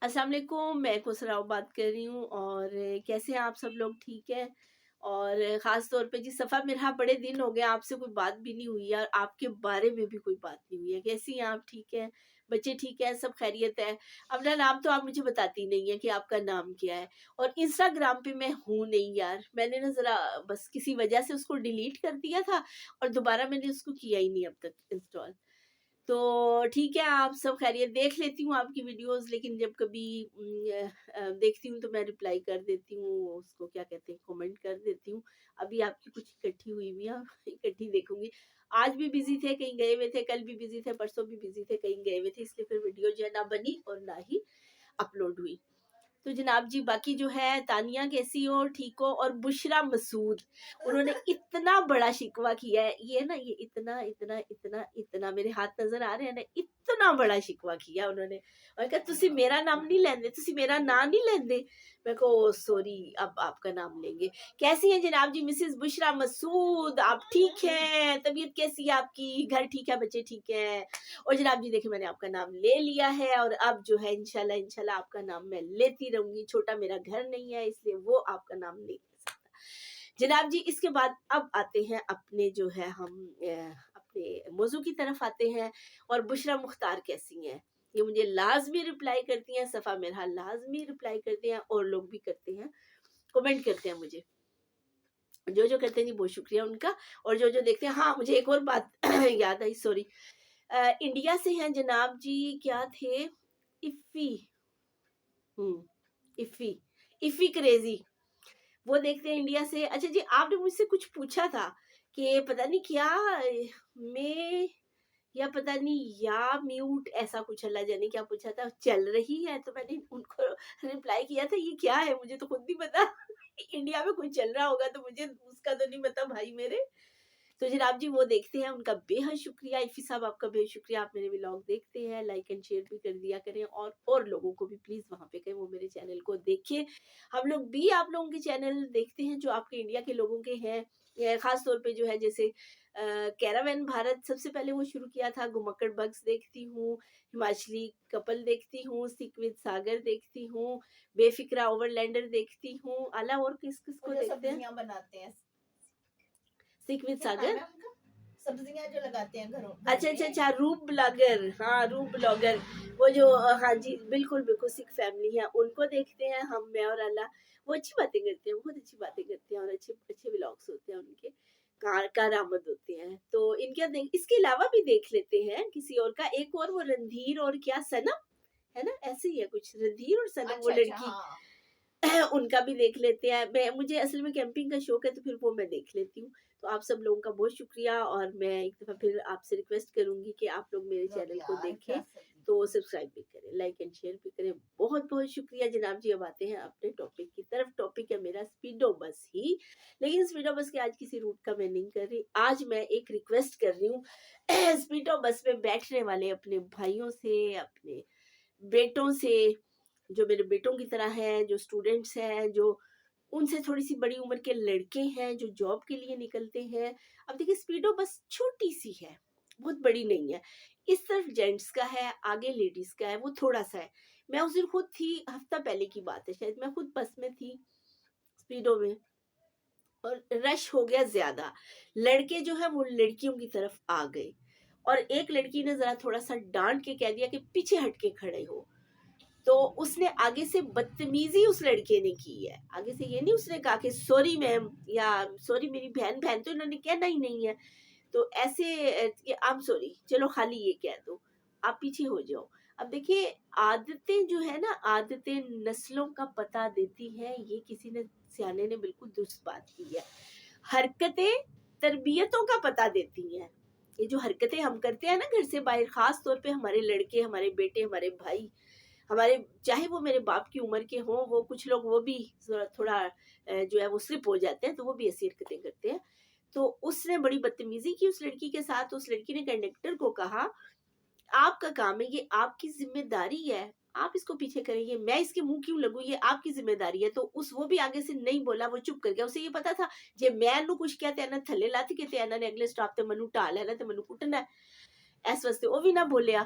अस्सलाम वालेकुम, मैं खुसराव बात कर रही हूँ। और कैसे हैं आप सब लोग? ठीक है। और ख़ास तौर पे जी सफ़ा मिरहा, बड़े दिन हो गए आपसे कोई बात भी नहीं हुई और आपके बारे में भी कोई बात नहीं हुई है। कैसी हैं आप? ठीक हैं? बच्चे ठीक हैं? सब खैरियत है? अपना नाम तो आप मुझे बताती नहीं है कि आपका नाम क्या है। और इंस्टाग्राम पे मैं हूँ नहीं यार, मैंने ना ज़रा बस किसी वजह से उसको डिलीट कर दिया था और दोबारा मैंने उसको किया ही नहीं अब तक इंस्टॉल। तो ठीक है, आप सब खैरियत? देख लेती हूँ आपकी वीडियोज़, लेकिन जब कभी देखती हूँ तो मैं रिप्लाई कर देती हूँ, उसको क्या कहते हैं, कमेंट कर देती हूँ। अभी आपकी कुछ इकट्ठी हुई हुई है, इकट्ठी देखूँगी। आज भी बिज़ी थे, कहीं गए हुए थे, कल भी बिज़ी थे, परसों भी बिज़ी थे, कहीं गए हुए थे, इसलिए फिर वीडियो जो है ना बनी और ना ही अपलोड हुई। तो जनाब जी, बाकी जो है, तानिया कैसी हो? ठीक हो? और बुशरा मसूद, उन्होंने इतना बड़ा शिकवा किया है, ये ना, ये इतना इतना इतना इतना मेरे हाथ नजर आ रहे हैं ना, इतना बड़ा शिकवा किया उन्होंने। और कहा तुसी मेरा नाम नहीं लेंदे, तुसी मेरा नाम नहीं लेंदे। मैं को सॉरी, अब आपका नाम लेंगे। कैसी हैं जनाब जी मिसेस बुशरा मसूद? आप ठीक हैं? तबीयत कैसी है आपकी? घर ठीक है? बच्चे ठीक हैं? और जनाब जी देखिए, मैंने आपका नाम ले लिया है और अब जो है इंशाल्लाह इंशाल्लाह आपका नाम मैं लेती रहूंगी। छोटा मेरा घर नहीं है, इसलिए वो आपका नाम नहीं ले सकता। जनाब जी, इसके बाद अब आते हैं अपने जो है, हम अपने मौजू की तरफ आते हैं। और बुशरा मुख्तार कैसी हैं? ये मुझे लाजमी रिप्लाई करती हैं, सफ़ा मेरा लाजमी रिप्लाई करते हैं, और लोग भी करते हैं, कमेंट करते हैं मुझे। जो जो करते हैं जी, बहुत शुक्रिया उनका। और जो जो देखते हैं, हाँ मुझे एक और बात याद आई, सॉरी। इंडिया से हैं जनाब जी, क्या थे, इफ़ी, इफ़ी, इफ़ी क्रेज़ी, वो देखते हैं इंडिया से। अच्छा जी, आपने मुझसे कुछ पूछा था कि पता नहीं क्या, मैं, या पता नहीं, या म्यूट, ऐसा कुछ अल्लाह जाने क्या पूछा था, चल रही है, तो मैंने उनको रिप्लाई किया था, ये क्या है मुझे तो खुद नहीं पता। इंडिया में कुछ चल रहा होगा तो मुझे उसका तो नहीं पता भाई मेरे। तो जनाब जी वो देखते हैं, उनका बेहद शुक्रिया। इफ़ी साहब आपका बेहद शुक्रिया, आप मेरे व्लॉग देखते हैं, लाइक एंड शेयर भी कर दिया करें, और लोगों को भी प्लीज़ वहाँ पे कहें वो मेरे चैनल को देखें। हम लोग भी आप लोगों के चैनल देखते हैं जो आपके इंडिया के लोगों के हैं। ख़ास तौर पे जो है, जैसे कैरावैन भारत सबसे पहले वो शुरू किया था, घुमक्कड़ बग्स देखती हूँ, हिमाचली कपल देखती हूँ, सिक विद सागर देखती हूँ, बेफ़िक्रा ओवरलैंडर देखती हूँ, आला और किस-किस को देखते हैं? सब्जियां बनाते हैं, सिक विद क्या नाम सागर। है उनका? सब्जियां जो लगाते हैं घरों घर अच्छा, अच्छा, में। अच्छा, रूप ब्लॉगर, हाँ, रूप ब्लॉगर, वो जो हाँ जी, बिल्कुल, बिल्कुल सिख फैमिली है, उनको देखते हैं हम, मैं और अल्लाह। वो अच्छी बातें करते हैं, बहुत अच्छी बातें करते हैं, और अच्छे अच्छे व्लॉग्स होते हैं उनके, कारआमद होते हैं। तो इनके देख, इसके अलावा भी देख लेते हैं किसी और का, एक और वो रणधीर और क्या सनम, है ना? ऐसे ही है कुछ, रणधीर और सनम, वो अच्छा अच्छा, लड़की। हाँ। उनका भी देख लेते हैं। मैं, मुझे असल में कैंपिंग का शौक है, तो फिर वो मैं देख लेती हूँ। तो आप सब लोगों का बहुत शुक्रिया, और मैं एक दफ़ा फिर आपसे रिक्वेस्ट करूँगी कि आप लोग मेरे लो चैनल को यार, क्या देखें, सब्जी। तो सब्सक्राइब भी करें, लाइक एंड शेयर भी करें। बहुत-बहुत शुक्रिया जनाब जी। अब आते हैं अपने टॉपिक की तरफ। टॉपिक है मेरा स्पीडो बस ही, लेकिन स्पीडो बस के आज किसी रूट का मैं नहीं कर रही। आज मैं एक रिक्वेस्ट कर रही हूँ स्पीडो बस में बैठने वाले अपने भाइयों से, अपने बेटों से, जो मेरे बेटों की तरह हैं, जो स्टूडेंट्स हैं, जो उनसे थोड़ी-सी बड़ी उम्र के लड़के हैं, जो जॉब के लिए निकलते हैं। अब देखिए, स्पीडो बस छोटी-सी है, बहुत बड़ी नहीं है। इस तरफ जेंट्स का है, आगे लेडीज़ का है, वो थोड़ा-सा है। मैं उस दिन खुद थी, हफ्ता पहले की बात है शायद, मैं खुद बस में थी, स्पीडो में, और रश हो गया ज़्यादा। लड़के जो हैं वो लड़कियों की तरफ आ गए, और एक लड़की ने ज़रा थोड़ा-सा डाँट के कह दिया कि पीछे हट के खड़े हो। तो उसने आगे से बदतमीजी उस लड़के ने की है। आगे से ये नहीं उसने कहा कि सॉरी मैम, या सॉरी मेरी बहन, बहन तो इन्होंने कहना ही नहीं है। तो ऐसे कि आई एम सॉरी, चलो खाली ये कह दो, आप पीछे हो जाओ। अब देखिए, आदतें जो है ना, आदतें नस्लों का पता देती हैं, ये किसी ने, सियाने ने बिल्कुल दुरुस्त बात की है। हरकतें तरबियतों का पता देती हैं। ये जो हरकतें हम करते हैं ना घर से बाहर, खास तौर पे हमारे लड़के, हमारे बेटे, हमारे भाई, हमारे, चाहे वो मेरे बाप की उम्र के हों, वो कुछ लोग वो भी थोड़ा जो है वो स्लिप हो जाते हैं, तो वो भी ऐसी हरकतें करते हैं। तो उसने बड़ी बदतमीजी की उस लड़की के साथ। उस लड़की ने कंडक्टर को कहा, आपका काम है, ये आपकी जिम्मेदारी है, आप इसको पीछे करेंगे, मैं इसके मुंह क्यों लगूं, ये आपकी जिम्मेदारी है। तो उस, वो भी आगे से नहीं बोला, वो चुप कर गया। उसे ये पता था, जे मैं कुछ कहते हैं ना, थले लाती कहते हैं ना, ने अगले स्टॉप ते मनु ढा लेना, ते मनु कुटना है, इस वास्ते वो भी ना बोलिया।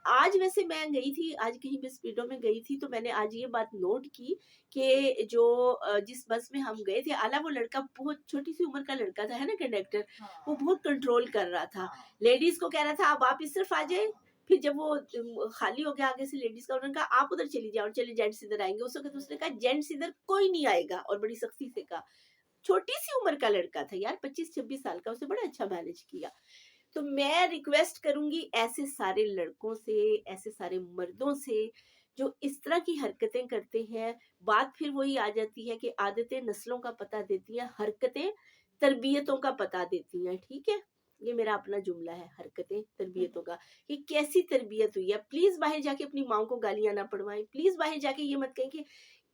आज वैसे मैं गई थी, आज कहीं भी स्पीडो में गई थी, तो मैंने आज ये बात नोट की कि जो जिस बस में हम गए थे, आला वो लड़का बहुत छोटी-सी उम्र का लड़का था, है ना कंडक्टर, वो हाँ बहुत कंट्रोल कर रहा था। हाँ लेडीज़ को कह रहा था, अब आप इस तरफ आ जाएँ, हाँ फिर जब वो खाली हो गया आगे से लेडीज़ का, उन्होंने कहा, "आप उधर चली जाओ, चलिए जेंट्स इधर आएँगे।" उस वक़्त उसने कहा, "जेंट्स इधर कोई नहीं आएगा", और बड़ी सख्ती से कहा। छोटी-सी उम्र का लड़का था यार, 25-26 साल का, उसने बड़ा अच्छा मैनेज किया। तो मैं रिक्वेस्ट करूँगी ऐसे सारे लड़कों से, ऐसे सारे मर्दों से जो इस तरह की हरकतें करते हैं, बात फिर वही आ जाती है कि आदतें नस्लों का पता देती हैं, हरकतें तरबियतों का पता देती हैं, ठीक है? ये मेरा अपना जुमला है, हरकतें तरबियतों का, कि कैसी तरबियत हुई है। प्लीज़ बाहर जाके अपनी माँ को गालियाँ ना पड़वाएँ, प्लीज़ बाहर जाके ये मत कहें कि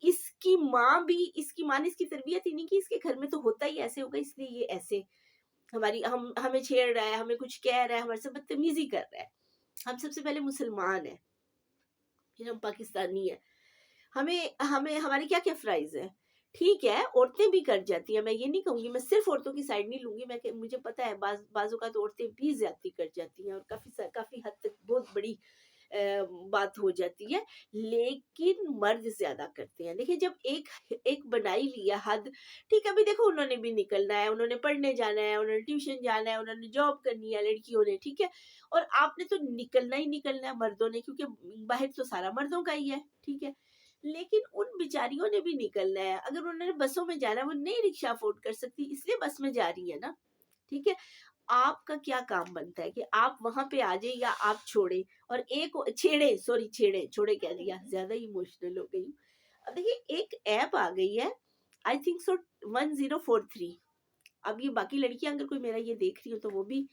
इसकी माँ ने इसकी तरबियत ही नहीं की, इसके घर में तो होता ही ऐसे होगा इसलिए ये ऐसे हमारी हम हमें छेड़ रहा है, हमें कुछ कह रहा है, हमारे से बदतमीजी कर रहा है। हम सबसे पहले मुसलमान हैं, फिर हम पाकिस्तानी हैं। हमें हमें हमारे क्या-क्या फ़राइज़ हैं। ठीक है, औरतें भी कर जाती हैं, मैं ये नहीं कहूँगी, मैं सिर्फ़ औरतों की साइड नहीं लूँगी, मैं क मुझे पता है बाज़ औक़ात औरतें भी ज़्यादती कर जाती हैं और काफ़ी हद तक बहुत बड़ी बात हो जाती है, लेकिन मर्द ज़्यादा करते हैं। देखिए जब एक एक बनाई लिया हद, ठीक है, अभी देखो उन्होंने भी निकलना है, उन्होंने पढ़ने जाना है, उन्होंने ट्यूशन जाना है, उन्होंने जॉब करनी है लड़कियों ने, ठीक है? और आपने तो निकलना ही निकलना है मर्दों ने, क्योंकि बाहर तो सारा मर्दों का ही है, ठीक है? लेकिन उन बेचारियों ने भी निकलना है, अगर उन्होंने बसों में जाना है, वो नहीं रिक्शा अफ़ोर्ड कर सकती इसलिए बस में जा रही है ना, ठीक है? आपका क्या काम बनता है कि आप वहाँ पे आ जाइए या आप छोड़ें, और एक छेड़े, सॉरी छेड़े, छोड़े कह दिया, ज़्यादा ही इमोशनल हो गई हूँ। अब देखिए एक ऐप आ गई है, आई थिंक सो 1043। अब ये बाकी लड़कियाँ अगर कोई मेरा ये देख रही हो तो वो भी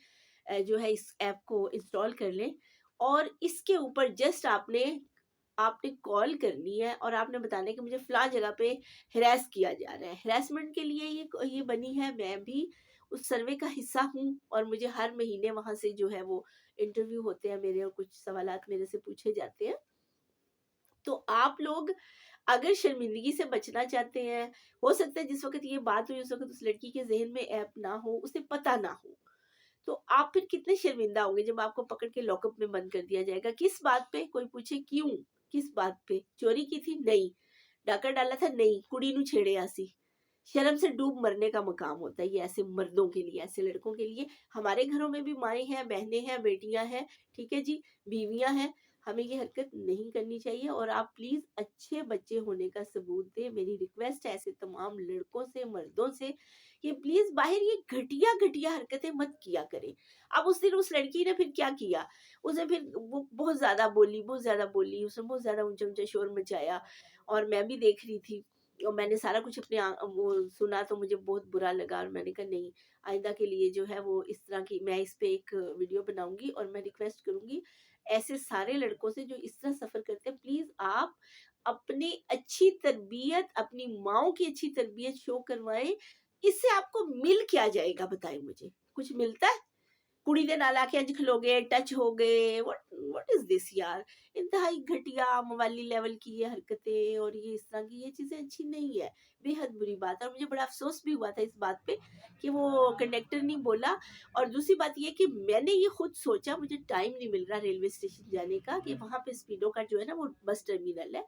जो है इस ऐप को इंस्टॉल कर लें, और इसके ऊपर जस्ट आपने आपने कॉल करनी है और आपने बताना है कि मुझे फलां जगह पे हरास किया जा रहा है। हरासमेंट के लिए ये बनी है, मैं भी उस सर्वे का हिस्सा हूँ और मुझे हर महीने वहाँ से जो है वो इंटरव्यू होते हैं मेरे, और कुछ सवालात मेरे से पूछे जाते हैं। तो आप लोग अगर शर्मिंदगी से बचना चाहते हैं, हो सकता है जिस वक़्त ये बात हुई उस वक़्त उस लड़की के ज़हन में ऐप ना हो, उसे पता ना हो। तो आप फिर कितने शर्मिंदा होंगे जब आपको पकड़ के लॉकअप में बंद कर दिया जाएगा। किस बात पे? कोई पूछे क्यों? किस बात पे? चोरी की थी? नहीं। डाका डाला था? नहीं। कुड़ी नू छेड़िया सी। शर्म से डूब मरने का मकाम होता है ये ऐसे मर्दों के लिए, ऐसे लड़कों के लिए। हमारे घरों में भी माएँ हैं, बहनें हैं, बेटियाँ हैं, ठीक है जी, बीवियाँ हैं। हमें ये हरकत नहीं करनी चाहिए, और आप प्लीज़ अच्छे बच्चे होने का सबूत दें। मेरी रिक्वेस्ट है ऐसे तमाम लड़कों से, मर्दों से, कि प्लीज़ बाहर ये घटिया-घटिया हरकतें मत किया करें। अब उस दिन उस लड़की ने फिर क्या किया? उसने फिर वो बहुत ज़्यादा बोली, उसने बहुत ज़्यादा ऊँचा-ऊँचा शोर मचाया, और मैं भी देख रही थी। और मैंने सारा कुछ अपने वो सुना, तो मुझे बहुत बुरा लगा, और मैंने कहा नहीं, आइंदा के लिए जो है वो इस तरह की, मैं इस पे एक वीडियो बनाऊँगी, और मैं रिक्वेस्ट करूँगी ऐसे सारे लड़कों से जो इस तरह सफ़र करते हैं, प्लीज़ आप अपनी अच्छी तरबियत, अपनी माँओं की अच्छी तरबियत शो करवाएँ। इससे आपको मिल क्या जाएगा बताएँ मुझे? कुछ मिलता है? कुड़ी दे नाल आके इंज खलोगे, टच हो गए, व्हाट इज़ दिस यार? इंतहाई घटिया मवाली लेवल की ये हरकतें और ये इस तरह की ये चीज़ें अच्छी नहीं है, बेहद बुरी बात है, और मुझे बड़ा अफ़सोस भी हुआ था इस बात पे कि वो कंडक्टर नहीं बोला। और दूसरी बात ये कि मैंने ये खुद सोचा, मुझे टाइम नहीं मिल रहा रेलवे स्टेशन जाने का, कि वहाँ पे स्पीडो का जो है ना वो बस टर्मिनल है,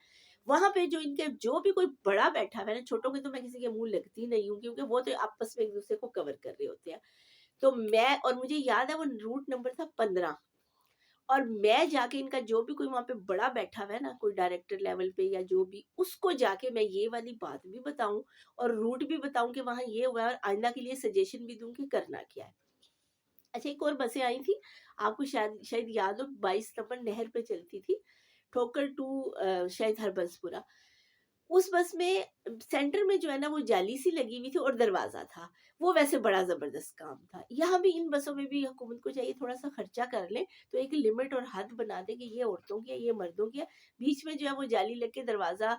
वहाँ पे जो इनके जो भी कोई बड़ा बैठा हुआ है ना, छोटों के तो मैं किसी के मुँह लगती नहीं हूँ, क्योंकि वो तो आपस में एक-दूसरे को कवर कर रहे होते हैं। तो मैं, और मुझे याद है वो रूट नंबर था 15, और मैं जाके इनका जो भी कोई वहाँ पे बड़ा बैठा हुआ है ना, कोई डायरेक्टर लेवल पे या जो भी, उसको जाके मैं ये वाली बात भी बताऊँ और रूट भी बताऊँ कि वहाँ ये हुआ है, और आइंदा के लिए सजेशन भी दूँ कि करना क्या है। अच्छा, एक और बसें आई थी, आपको शायद शायद याद हो, 22 नंबर नहर पे चलती थी, ठोकर टू शायद हरबंसपुरा। उस बस में सेंटर में जो है ना वो जाली सी लगी हुई थी और दरवाज़ा था। वो वैसे बड़ा ज़बरदस्त काम था। यहाँ भी इन बसों में भी हुकूमत को चाहिए थोड़ा-सा खर्चा कर ले, तो एक लिमिट और हद बना दे कि ये औरतों की है, ये मर्दों की है। बीच में जो है वो जाली लग के दरवाज़ा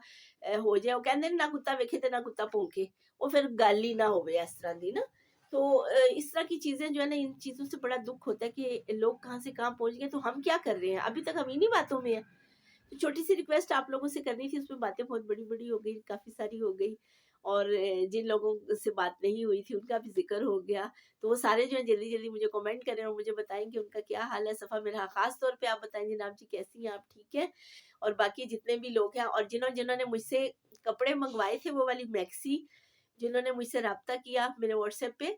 हो जाए। वो कहंदे ने ना कुत्ता वेखे ते ना कुत्ता भौंके। वो फिर गल ही ना होवे इस तरह दी ना। तो इस तरह की चीज़ें जो है ना, इन चीज़ों से बड़ा दुःख होता है कि लोग कहाँ से कहाँ पहुँच गए, तो हम क्या कर रहे हैं? अभी तक हम इन्हीं बातों में हैं। तो छोटी सी रिक्वेस्ट आप लोगों से करनी थी, उसमें बातें बहुत बड़ी-बड़ी हो गई, काफ़ी सारी हो गई, और जिन लोगों से बात नहीं हुई थी उनका भी ज़िक्र हो गया। तो वो सारे जो है जल्दी-जल्दी मुझे कमेंट करें और मुझे बताएँ कि उनका क्या हाल है। सफ़ा मेरा ख़ास तौर पे आप बताएँ जनाब जी कैसी हैं आप, ठीक हैं? और बाकी जितने भी लोग हैं और जिन्होंने मुझसे कपड़े मँगवाए थे वो वाली मैक्सी, जिन्होंने मुझसे राब्ता किया मेरे व्हाट्सएप पे,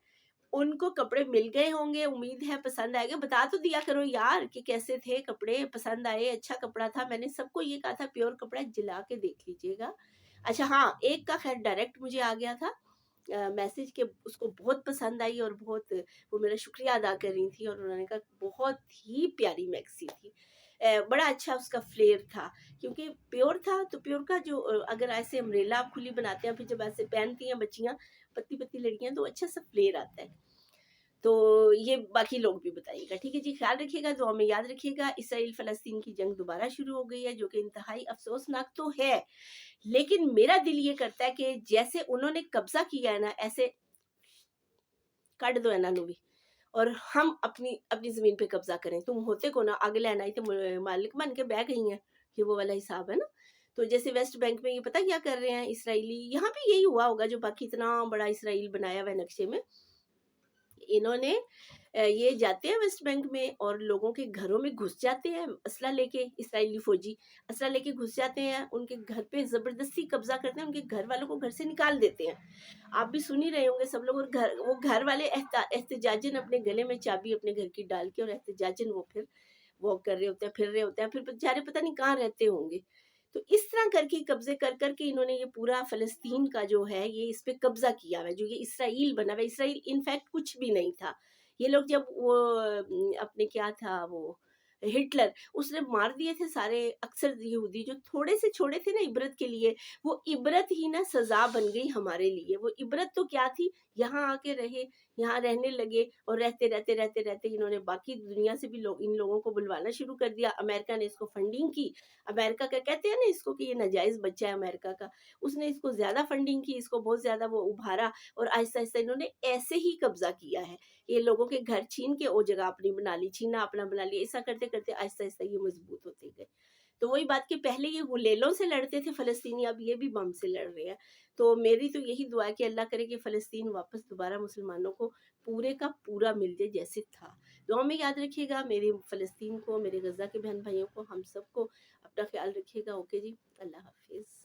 उनको कपड़े मिल गए होंगे, उम्मीद है पसंद आएगा। बता तो दिया करो यार कि कैसे थे कपड़े, पसंद आए, अच्छा कपड़ा था। मैंने सबको ये कहा था प्योर कपड़ा है, जिला के देख लीजिएगा। अच्छा हाँ, एक का ख़ैर डायरेक्ट मुझे आ गया था मैसेज के, उसको बहुत पसंद आई और बहुत वो मेरा शुक्रिया अदा कर रही थी और उन्होंने कहा बहुत ही प्यारी मैक्सी थी। बड़ा अच्छा उसका फ्लेयर था क्योंकि प्योर था, तो प्योर का जो अगर ऐसे अम्ब्रेला आप खुली बनाते हैं फिर जब ऐसे पहनती हैं बच्चियाँ, पतली-पतली लड़कियाँ, तो अच्छा सा फ्लेयर आता है। तो ये बाकी लोग भी बताइएगा, ठीक है जी? ख़्याल रखिएगा, दुआ में याद रखिएगा। इसराइल-फ़लस्तीन की जंग दोबारा शुरू हो गई है, जो कि इंतहाई अफ़सोसनाक तो है, लेकिन मेरा दिल ये करता है कि जैसे उन्होंने कब्ज़ा किया है ना, ऐसे कट दो इन्हां नूं भी और हम अपनी अपनी ज़मीन पे कब्ज़ा करें। तुम होते को ना, अग लैन आई ते मालिक बन के बह गई हैं, ये वो वाला हिसाब है ना। तो जैसे वेस्ट बैंक में ये पता क्या कर रहे हैं इसराइली, यहाँ भी यही हुआ होगा जो बाकी इतना बड़ा इसराइल बनाया हुआ है नक्शे में। इन्होंने ये जाते हैं वेस्ट बैंक में और लोगों के घरों में घुस जाते हैं असला लेके, इसराइली फौजी असला लेके घुस जाते हैं, उनके घर पे ज़बरदस्ती कब्जा करते हैं, उनके घर वालों को घर से निकाल देते हैं। आप भी सुन ही रहे होंगे सब लोग, और वो घर वाले एहतजाजन अपने गले में चाबी अपने घर की डाल के और एहतजाजन वो फिर वॉक कर रहे होते हैं, फिर रहे होते हैं, फिर बेचारे पता नहीं कहाँ रहते होंगे। तो इस तरह करके कब्जे कर करके इन्होंने ये पूरा फ़लस्तीन का जो है ये इस पे कब्ज़ा किया हुआ है, जो ये इसराइल बना हुआ है। इसराइल इनफैक्ट कुछ भी नहीं था। ये लोग जब वो अपने क्या था वो हिटलर, उसने मार दिए थे सारे अक्सर यहूदी जो थोड़े से छोड़े थे ना इबरत के लिए, वो इबरत ही ना सज़ा बन गई हमारे लिए। वो इबरत तो क्या थी, यहाँ आके रहे, यहाँ रहने लगे और रहते इन्होंने बाकी दुनिया से भी लोग इन लोगों को बुलवाना शुरू कर दिया। अमेरिका ने इसको फंडिंग की। अमेरिका का कहते हैं ना इसको कि ये नाजायज़ बच्चा है अमेरिका का, उसने इसको ज़्यादा फंडिंग की, इसको बहुत ज़्यादा वो उभारा और आहिस्ता-आहिस्ता इन्होंने ऐसे ही कब्ज़ा किया है। ये लोगों के घर छीन के वो जगह अपनी बना ली, छीना अपना बना लिया। ऐसा करते-करते आहिस्ता-आहिस्ता ये मज़बूत होते गए। तो वही बात कि पहले ये गुलेलों से लड़ते थे फ़लस्तीनी, अब ये भी बम से लड़ रहे हैं। तो मेरी तो यही दुआ है कि अल्लाह करे कि फ़लस्तीन वापस दोबारा मुसलमानों को पूरे का पूरा मिल जाए जैसे था। दुआ में याद रखिएगा मेरी फ़लस्तीन को, मेरे गज़ा के बहन-भाइयों को, हम सबको अपना ख़्याल रखिएगा। ओके जी, अल्लाह हाफ़िज़।